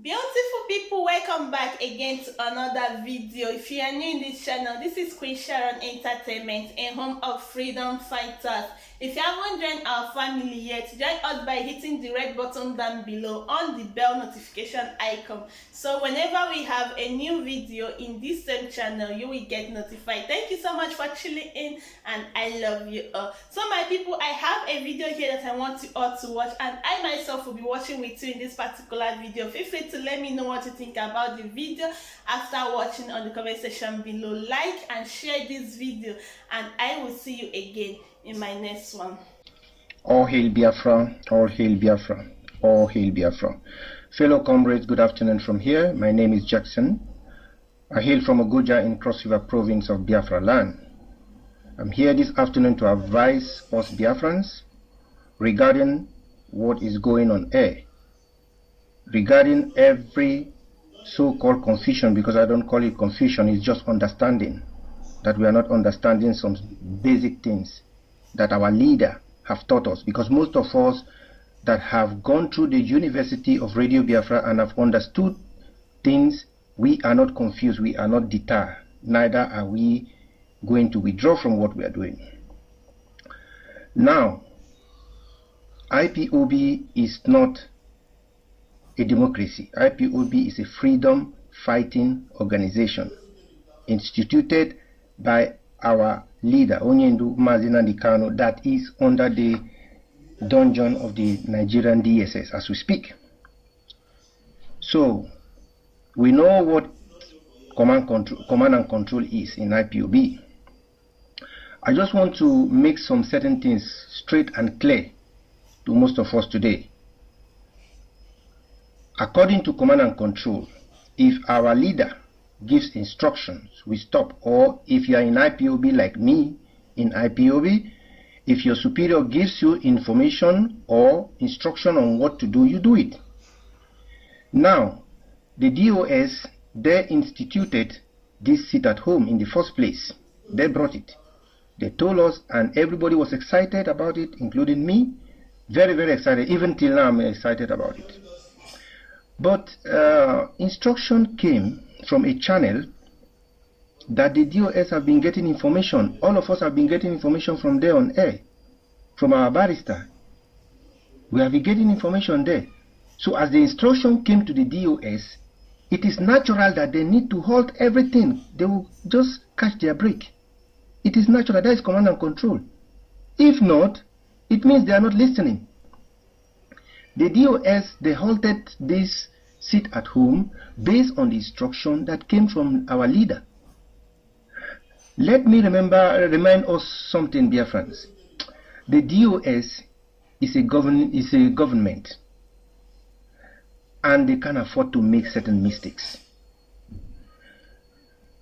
Beautiful people, welcome back again to another video. If you are new in this channel, this is Queen Sharon Entertainment, a home of freedom fighters. If you haven't joined our family yet, join us by hitting the red button down below on the bell notification icon. So whenever we have a new video in this same channel, you will get notified. Thank you so much for tuning in, and I love you all. So my people, I have a video here that I want you all to watch, and I myself will be watching with you in this particular video. Feel free to let me know what you think about the video after watching on the comment section below. Like and share this video, and I will see you again in my next one. All hail Biafra, all hail Biafra, all hail Biafra. Fellow comrades, good afternoon from here. My name is Jackson. I hail from Ogoja in Cross River province of Biafra land. I'm here this afternoon to advise us Biafrans regarding what is going on air, regarding every so-called confusion, because I don't call it confusion, it's just understanding that we are not understanding some basic things that our leader have taught us, because most of us that have gone through the University of Radio Biafra and have understood things, we are not confused, we are not deterred, neither are we going to withdraw from what we are doing. Now, IPOB is not a democracy. IPOB is a freedom fighting organization instituted by our leader, Onyendu Mazi Nnamdi Kanu, that is under the dungeon of the Nigerian DSS as we speak. So, we know what command and control is in IPOB. I just want to make some certain things straight and clear to most of us today. According to command and control, if our leader gives instructions, we stop. Or if you are in IPOB like me, in IPOB, if your superior gives you information or instruction on what to do, you do it. Now, the DOS, they instituted this sit at home in the first place. They brought it. They told us, and everybody was excited about it, including me. Very, very excited. Even till now, I'm excited about it. But instruction came from a channel that the DOS have been getting information. All of us have been getting information from there on air, from our barrister. We have been getting information there. So as the instruction came to the DOS, it is natural that they need to halt everything. They will just catch their break. It is natural. That is command and control. If not, it means they are not listening. The DOS, they halted this sit at home based on the instruction that came from our leader. Let me remind us something, dear friends. The DOS is a government, and they can afford to make certain mistakes.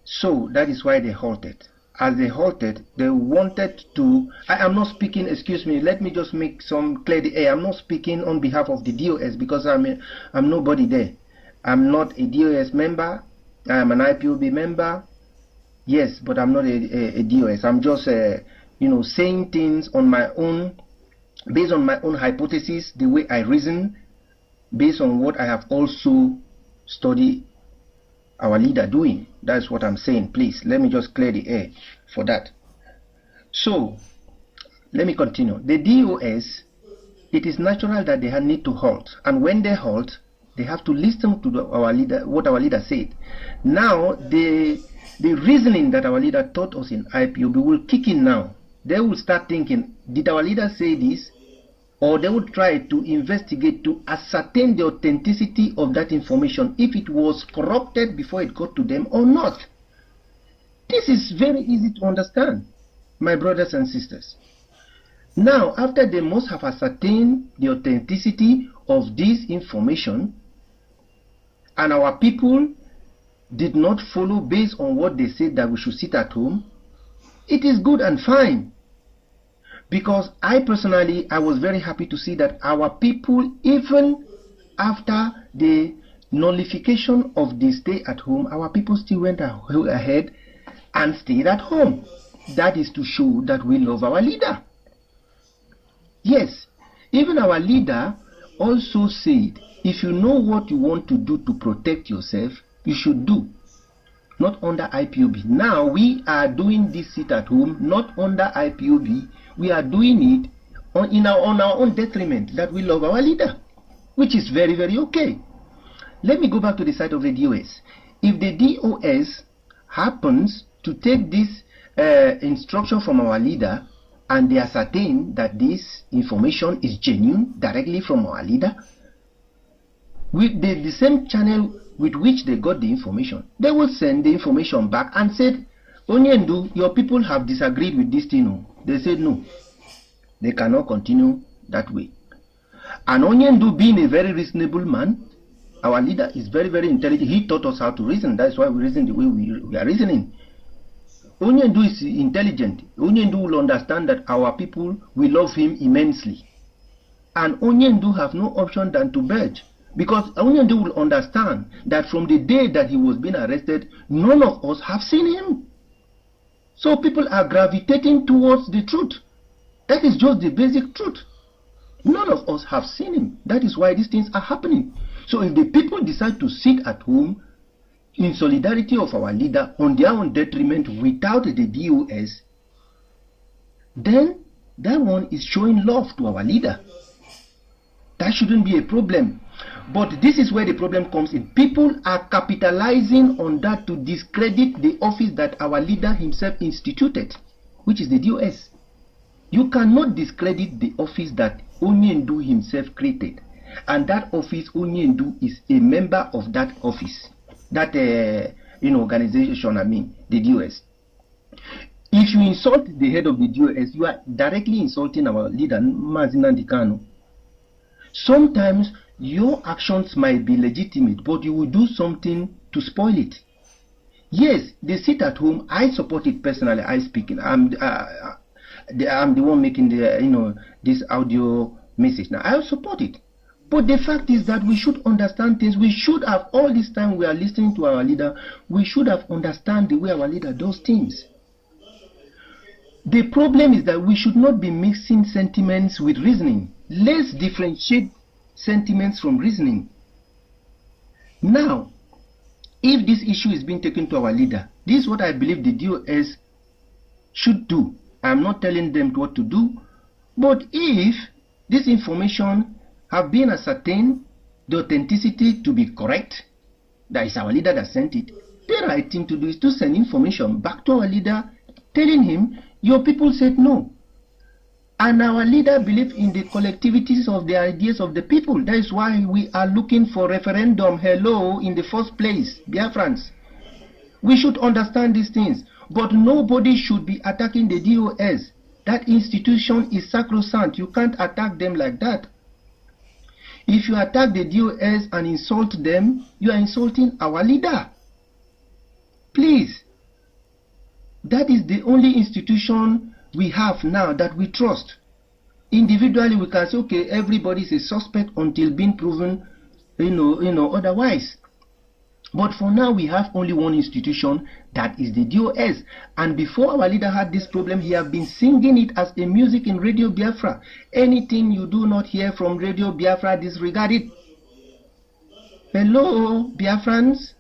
So that is why they halted. As they halted, they wanted to... I am not speaking, excuse me, let me just make some clear the air. I'm not speaking on behalf of the DOS, because I'm nobody there. I'm not a DOS member. I am an IPOB member. Yes, but I'm not a DOS. I'm just, saying things on my own, based on my own hypothesis, the way I reason, based on what I have also studied our leader doing. That's what I'm saying. Please, let me just clear the air for that. So, let me continue. The DOS, it is natural that they need to halt. And when they halt, they have to listen to our leader, what our leader said. Now, the reasoning that our leader taught us in IPOB will kick in now. They will start thinking, did our leader say this? Or they would try to investigate to ascertain the authenticity of that information, if it was corrupted before it got to them or not. This is very easy to understand, my brothers and sisters. Now, after they must have ascertained the authenticity of this information, and our people did not follow based on what they said that we should sit at home, it is good and fine. Because I personally, I was very happy to see that our people, even after the nullification of the stay at home, our people still went ahead and stayed at home. That is to show that we love our leader. Yes, even our leader also said If you know what you want to do to protect yourself, you should do. Not under IPOB. Now we are doing this sit at home, not under IPOB. We are doing it on our own detriment, that we love our leader, which is very, very okay. Let me go back to the side of the DOS. If the DOS happens to take this instruction from our leader, and they ascertain that this information is genuine directly from our leader, with the same channel with which they got the information, they will send the information back and said, Onyendu, your people have disagreed with this thing. They said no, they cannot continue that way. And Onyendu, being a very reasonable man, our leader is very, very intelligent. He taught us how to reason. That's why we reason the way we are reasoning. Onyendu is intelligent. Onyendu will understand that our people will love him immensely. And Onyendu have no option than to budge. Because Onyendu will understand that from the day that he was being arrested, none of us have seen him. So people are gravitating towards the truth. That is just the basic truth. None of us have seen him. That is why these things are happening. So if the people decide to sit at home in solidarity of our leader on their own detriment without the DOS, then that one is showing love to our leader. That shouldn't be a problem. But this is where the problem comes in. People are capitalizing on that to discredit the office that our leader himself instituted, which is the DOS. You cannot discredit the office that Onyendu himself created. And that office, Onyendu is a member of that office. That organization, the DOS. If you insult the head of the DOS, you are directly insulting our leader, Mazi Nnamdi Kanu. Sometimes your actions might be legitimate, but you will do something to spoil it. Yes, they sit at home. I support it personally. I speak it. I'm the one making the this audio message. Now I support it. But the fact is that we should understand things. We should have, all this time we are listening to our leader, we should have understand the way our leader does things. The problem is that we should not be mixing sentiments with reasoning. Let's differentiate sentiments from reasoning. Now, if this issue is being taken to our leader, this is what I believe the DOS should do. I'm not telling them what to do, but if this information have been ascertained, the authenticity to be correct, that is our leader that sent it, the right thing to do is to send information back to our leader, telling him, your people said no. And our leader believed in the collectivities of the ideas of the people. That is why we are looking for referendum, hello, in the first place, Biafrans. We should understand these things, but nobody should be attacking the DOS. That institution is sacrosanct. You can't attack them like that. If you attack the DOS and insult them, you are insulting our leader. Please. That is the only institution we have now that we trust. Individually, we can say, okay, everybody is a suspect until being proven, otherwise. But for now, we have only one institution, that is the DOS. And before our leader had this problem, he had been singing it as a music in Radio Biafra. Anything you do not hear from Radio Biafra, disregard it. Hello, Biafrans.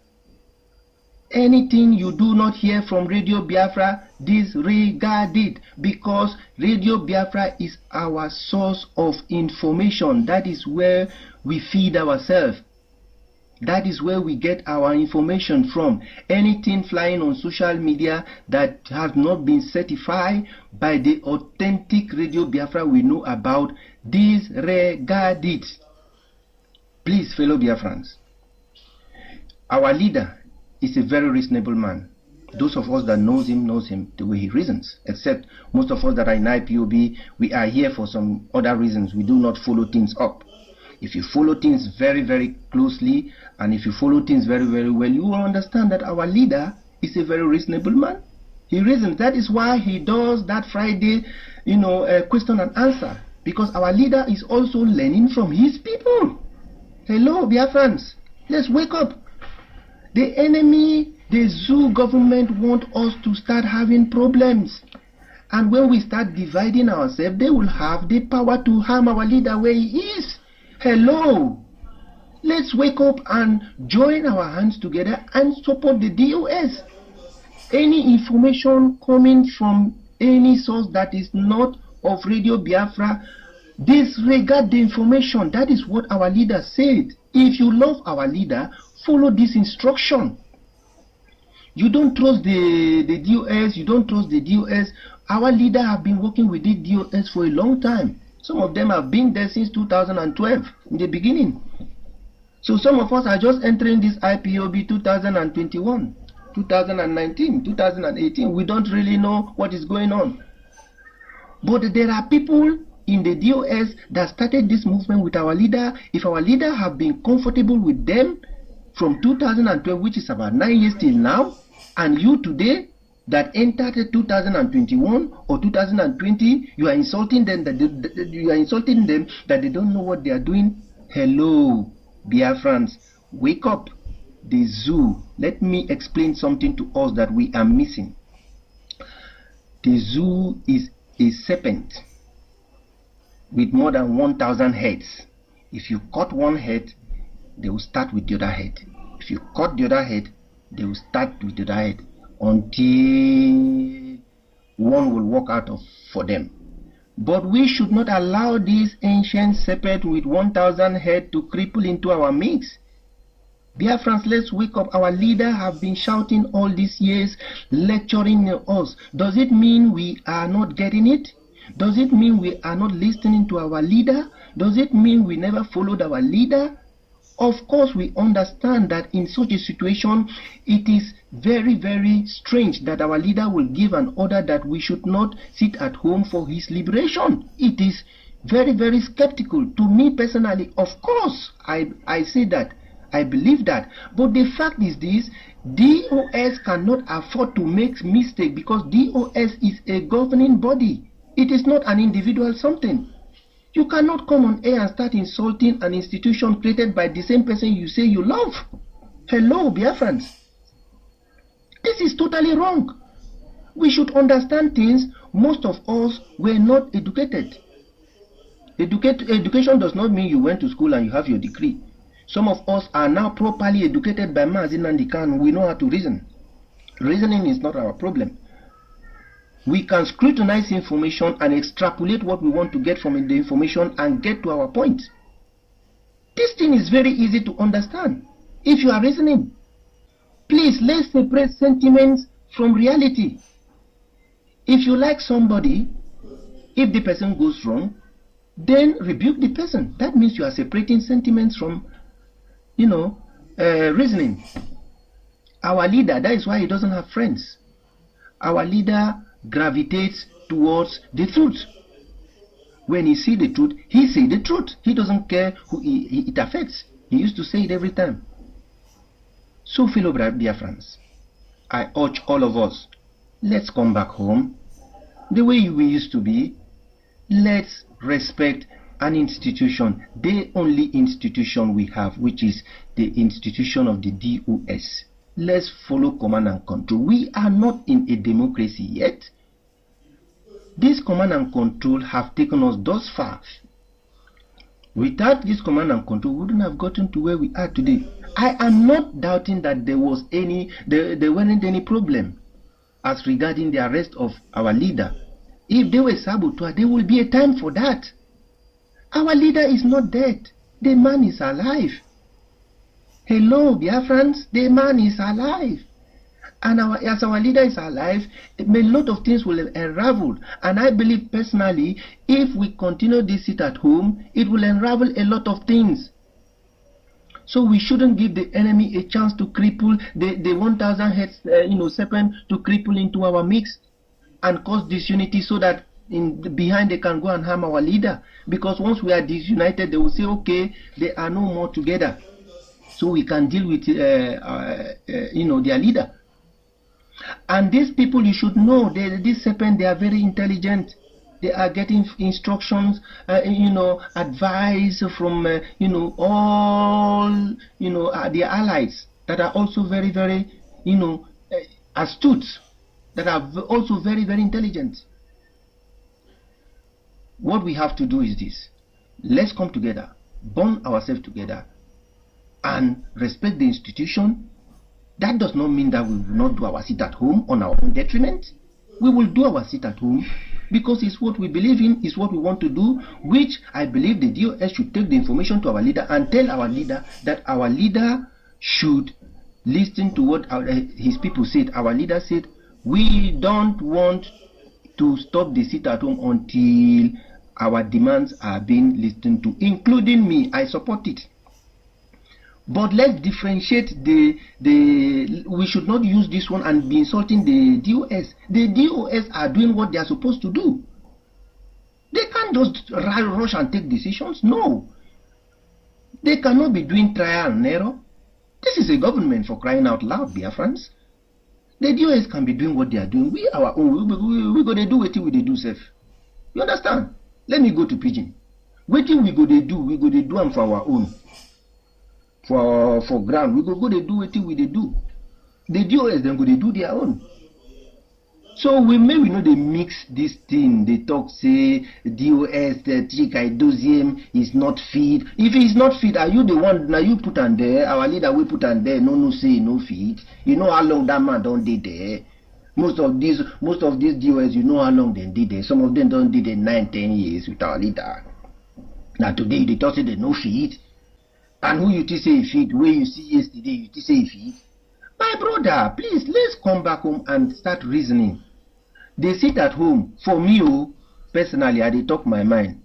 Anything you do not hear from Radio Biafra, disregard it. Because Radio Biafra is our source of information. That is where we feed ourselves. That is where we get our information from. Anything flying on social media that has not been certified by the authentic Radio Biafra we know about, disregard it. Please, fellow Biafrans, our leader is a very reasonable man. Those of us that knows him the way he reasons. Except most of us that are in IPOB, we are here for some other reasons. We do not follow things up. If you follow things very, very closely, and if you follow things very, very well, you will understand that our leader is a very reasonable man. He reasons. That is why he does that Friday, question and answer. Because our leader is also learning from his people. Hello, Biafrans. Let's wake up. The enemy, the zoo government want us to start having problems. And when we start dividing ourselves, they will have the power to harm our leader where he is. Hello. Let's wake up and join our hands together and support the DOS. Any information coming from any source that is not of Radio Biafra, disregard the information. That is what our leader said. If you love our leader, follow this instruction. You don't trust the DOS, you don't trust the DOS. Our leader have been working with the DOS for a long time. Some of them have been there since 2012, in the beginning. So some of us are just entering this IPOB 2021, 2019, 2018. We don't really know what is going on. But there are people in the DOS that started this movement with our leader. If our leader have been comfortable with them from 2012, which is about 9 years till now, and you today that entered 2021 or 2020, you are insulting them that they don't know what they are doing. Hello, Biafrans, wake up. The zoo. Let me explain something to us that we are missing. The zoo is a serpent with more than 1,000 heads. If you cut one head, they will start with the other head. If you cut the other head, they will start with the other head until one will walk out for them. But we should not allow this ancient serpent with 1,000 heads to cripple into our mix. Biafrans, let's wake up. Our leader have been shouting all these years, lecturing us. Does it mean we are not getting it? Does it mean we are not listening to our leader? Does it mean we never followed our leader? Of course, we understand that in such a situation, it is very, very strange that our leader will give an order that we should not sit at home for his liberation. It is very, very skeptical. To me personally, of course, I say that. I believe that. But the fact is this, DOS cannot afford to make mistake because DOS is a governing body. It is not an individual something. You cannot come on air and start insulting an institution created by the same person you say you love. Hello, Biafrans. This is totally wrong. We should understand things. Most of us were not educated. Education does not mean you went to school and you have your degree. Some of us are now properly educated by Mazi Nnamdi Kanu. We know how to reason. Reasoning is not our problem. We can scrutinize information and extrapolate what we want to get from the information and get to our point. This thing is very easy to understand if you are reasoning. Please, let's separate sentiments from reality. If you like somebody, if the person goes wrong, then rebuke the person. That means you are separating sentiments from reasoning. Our leader, that is why he doesn't have friends. Our leader gravitates towards the truth. When he sees the truth, he says the truth. He doesn't care who it affects. He used to say it every time. So, fellow Biafrans, I urge all of us, let's come back home the way we used to be. Let's respect an institution, the only institution we have, which is the institution of the DOS. Let's follow command and control. We are not in a democracy yet. This command and control have taken us thus far. Without this command and control, we wouldn't have gotten to where we are today. I am not doubting that there weren't any problem as regarding the arrest of our leader. If they were saboteurs, there will be a time for that. Our leader is not dead. The man is alive. Hello, Biafrans, the man is alive. And as our leader is alive, a lot of things will unravel. And I believe personally, if we continue this sit at home, it will unravel a lot of things. So we shouldn't give the enemy a chance to cripple the 1,000 heads, serpent to cripple into our mix and cause disunity so that behind they can go and harm our leader. Because once we are disunited, they will say, okay, they are no more together. So we can deal with, their leader. And these people, you should know, this serpent, they are very intelligent. They are getting instructions, advice from, all, their allies that are also very, very, astute, that are also very, very intelligent. What we have to do is this. Let's come together, bond ourselves together, and respect the institution, that does not mean that we will not do our sit at home on our own detriment. We will do our sit at home because it's what we believe in, it's what we want to do, which I believe the DOS should take the information to our leader and tell our leader that our leader should listen to what his people said. Our leader said, we don't want to stop the sit at home until our demands are being listened to, including me. I support it. But let's differentiate we should not use this one and be insulting the DOS. The DOS are doing what they are supposed to do. They can't just rush and take decisions. No. They cannot be doing trial and error. This is a government, for crying out loud, Biafrans. The DOS can be doing what they are doing. We our own. We're going to do what we do safe. You understand? Let me go to Pidgin. What we go to do them for our own. For ground, we go to do what we do. The DOS then go to do their own. So we know they mix this thing. They talk say DOS, the Chikai Doziem is not feed. If it's not feed, are you the one now you put on there? Our leader we put on there. No say no feed. You know how long that man don't did there. Most of these DOS, you know how long they did there. Some of them don't did there 9-10 years with our leader. Now today they talk say they no feed. And who you say feed? Where you see yesterday, you say feed. My brother, please, let's come back home and start reasoning. They sit at home. For me, personally, I dey talk my mind.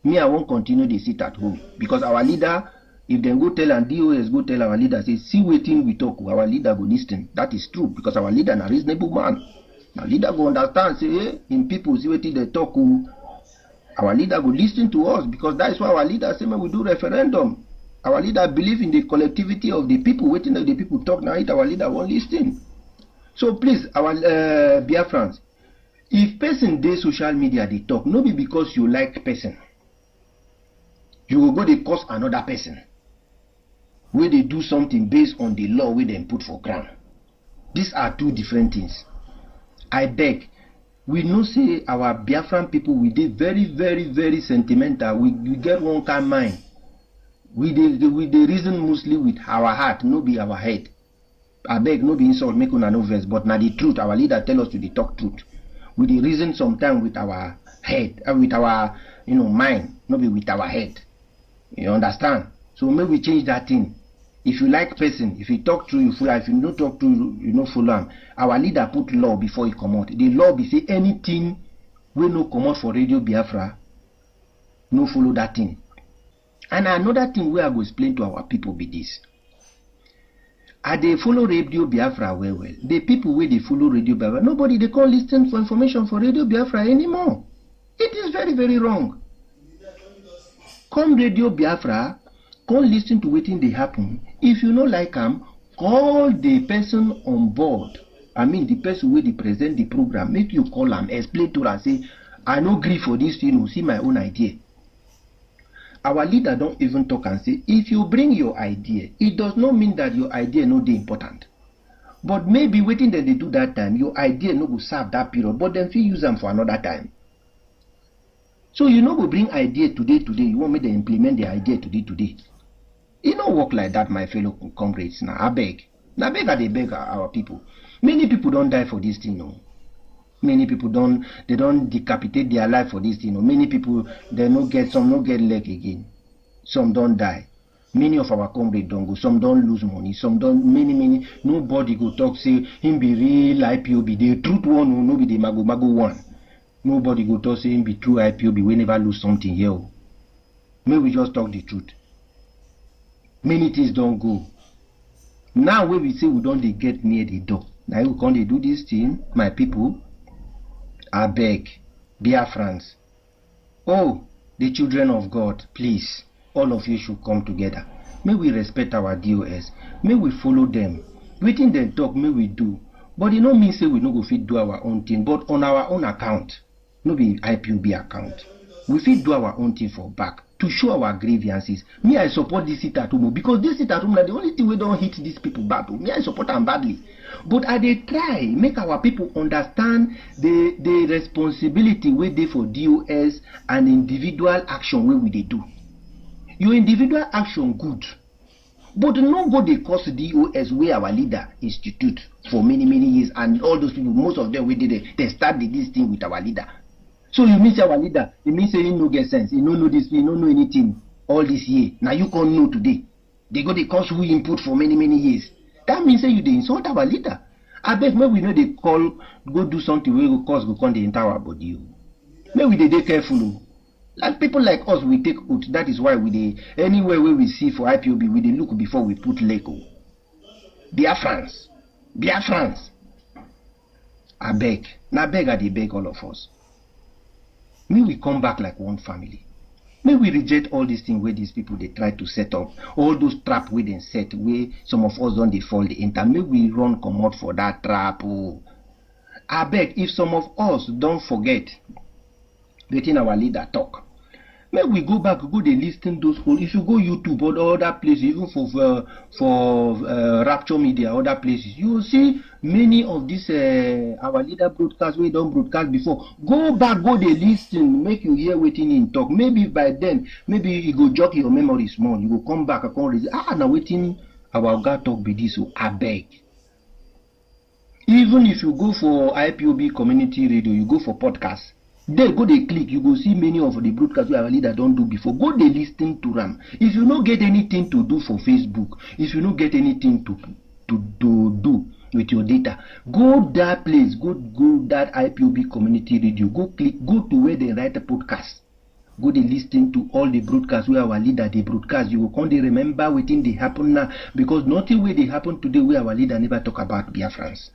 Me, I won't continue they sit at home. Because our leader, if they go tell and DOS go tell our leader, say, see waiting we talk, our leader go listen. That is true. Because our leader is a reasonable man. Our leader go understand, say, hey, in people, see waiting they talk. Our leader go listen to us. Because that is why our leader say, we do referendum. Our leader believe in the collectivity of the people, waiting that the people talk now, our leader won't listen. So please, our Biafrans, if person dey social media they talk, no be because you like person. You will go they cause another person. Where they do something based on the law where they put for ground. These are two different things. I beg, we know say our Biafran people, we dey very, very, very sentimental. We get one kind mind. We dey reason mostly with our heart, no be our head. I beg, no be insult, make una no verse, but now the truth. Our leader tell us to talk truth. We dey reason sometimes with our head, with our mind, no be with our head. You understand? So maybe we change that thing. If you like person, if you talk true, you follow. If you don't talk true, you no follow him. Our leader put law before he come out. The law be say anything we no come out for Radio Biafra, no follow that thing. And another thing we are going to explain to our people be this. They follow Radio Biafra well. The people where they follow Radio Biafra, nobody they can't listen for information for Radio Biafra anymore. It is very, very wrong. Come Radio Biafra, come listen to what they happen. If you no like them, call the person on board. I mean the person where they present the program. Make you call them, explain to them, say, I no agree for this, see my own idea. Our leader don't even talk and say, if you bring your idea, it does not mean that your idea no dey important. But maybe waiting that they do that time, your idea no go serve that period, but then you use them for another time. So you know go bring idea today, you want me to implement the idea today. It don't work like that, my fellow comrades. Now I beg. Now beg they beg our people. Many people don't die for this thing, no. Many people don't decapitate their life for this, Many people, some no get leg again. Some don't die. Many of our comrades don't go. Some don't lose money. Some don't, many. Nobody go talk, say, him be real IPOB. The truth one, no be the mago one. Nobody go talk, say, him be true IPOB. We never lose something here. May we just talk the truth. Many things don't go. Now when we say we don't they get near the door. Now we can't do this thing, my people. I beg, Biafrans. Oh, the children of God, please, all of you should come together. May we respect our DOS. May we follow them. Waiting them talk, may we do. But it no mean say we no go fit do our own thing, but on our own account. No be IPOB account. We fit do our own thing for back to show our grievances. Me, I support this sit at home because this sit at home is the only thing we don't hit these people bad. Me, I support them badly. But I dey try make our people understand the responsibility we dey for DOS and individual action where we dey do. Your individual action good, But nobody cause DOS where our leader institute for many years, and all those people, most of them we did it, they started this thing with our leader. So you mean our leader, it means he no get sense, he no know this, he no know anything all this year. Now you can't know today. They got the cause who input for many years. That means you they insult our leader. I bet maybe we know they call go do something where go cause go come the entire body. Maybe they careful. Like people like us, we take oath. That is why we anywhere where we see for IPOB, we look before we put Lego. Biafrans. I beg. Now beg I beg all of us. May we come back like one family. May we reject all these things where these people they try to set up, all those traps where they set, where some of us don't they fall the enter. May we run come out for that trap. Oh. I beg, if some of us don't forget letting our leader talk, may we go back, go they listen those whole. If you go YouTube or other places, even for Rapture Media, other places, you will see many of these our leader broadcasts we don't broadcast before. Go back, go they listen, make you hear waiting in talk. Maybe by then, maybe you go jog your memory small. You go come back and come now waiting our God talk be this. So I beg. Even if you go for IPOB community radio, you go for podcasts. There go they click, you go see many of the broadcasts we our leader don't do before. Go they listen to them. If you don't get anything to do for Facebook, if you don't get anything to do with your data, go that place, go that IPOB community radio, go to where they write a podcast. Go they listen to all the broadcasts where our leader they broadcast. You will come they remember what thing they happen now, because nothing where they happen today where our leader never talk about Biafrans.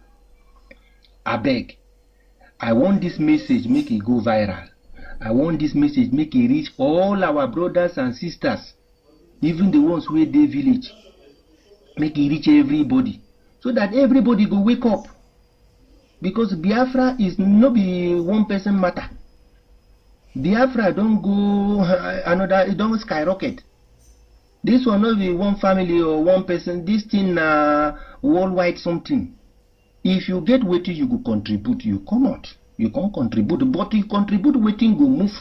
I beg. I want this message make it go viral. I want this message make it reach all our brothers and sisters, even the ones where they village. Make it reach everybody, so that everybody go wake up. Because Biafra is not be one person matter. Biafra don't go another, it don't skyrocket. This will not be one family or one person. This thing worldwide something. If you get waiting, you go contribute. You come out. You can't contribute. But you contribute waiting go move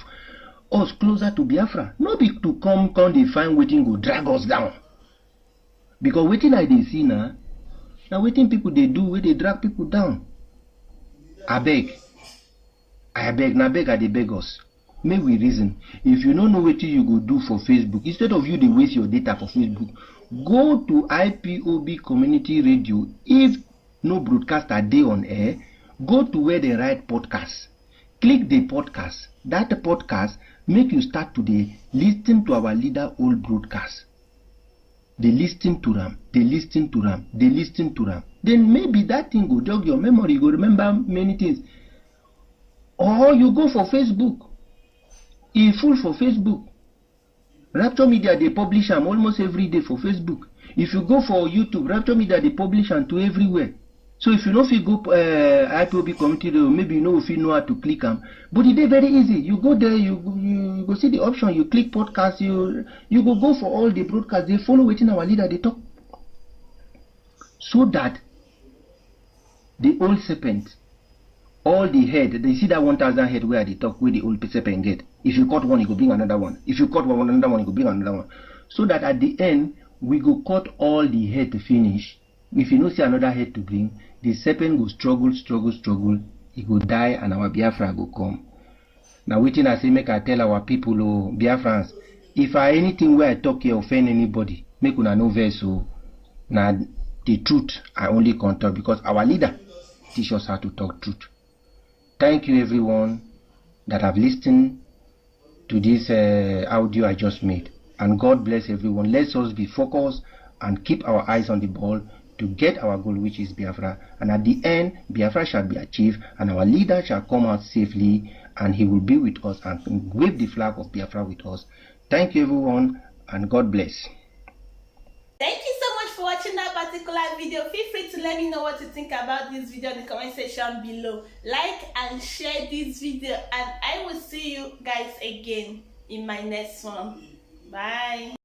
us closer to Biafra. Not be to come they find waiting go drag us down. Because waiting like they see now waiting people they do where they drag people down. I beg, I they beg us. May we reason. If you don't know what you go do for Facebook, instead of you they waste your data for Facebook, go to IPOB community radio. If no broadcaster day on air, go to where they write podcasts. Click the podcast. That podcast make you start today listen to our leader old broadcasts. They listen to them. Then maybe that thing go jog your memory. You go remember many things. Or you go for Facebook. It's full for Facebook. Rapture Media they publish them almost every day for Facebook. If you go for YouTube, Rapture Media they publish them to everywhere. So if you know if you go IPOB community, maybe you know if you know how to click them. But it's very easy. You go there, you go see the option, you click podcast, you go for all the broadcasts. They follow waiting our leader they talk. So that the old serpent, all the head, they see that 1,000 head where they talk where the old serpent get. If you cut one, you go bring another one. If you cut one, another one, you go bring another one. So that at the end, we go cut all the head to finish. If you don't see another head to bring, the serpent will struggle, he will die and our Biafra will come. Now waiting I say make I tell our people, oh Biafrans, if anything where I talk here offend anybody, make una no vex. So now the truth I only can talk because our leader teach us how to talk truth. Thank you everyone that have listened to this audio I just made. And God bless everyone. Let us be focused and keep our eyes on the ball to get our goal, which is Biafra. And at the end, Biafra shall be achieved and our leader shall come out safely and he will be with us and wave the flag of Biafra with us. Thank you everyone and God bless. Thank you so much for watching that particular video. Feel free to let me know what you think about this video in the comment section below. Like and share this video and I will see you guys again in my next one. Bye.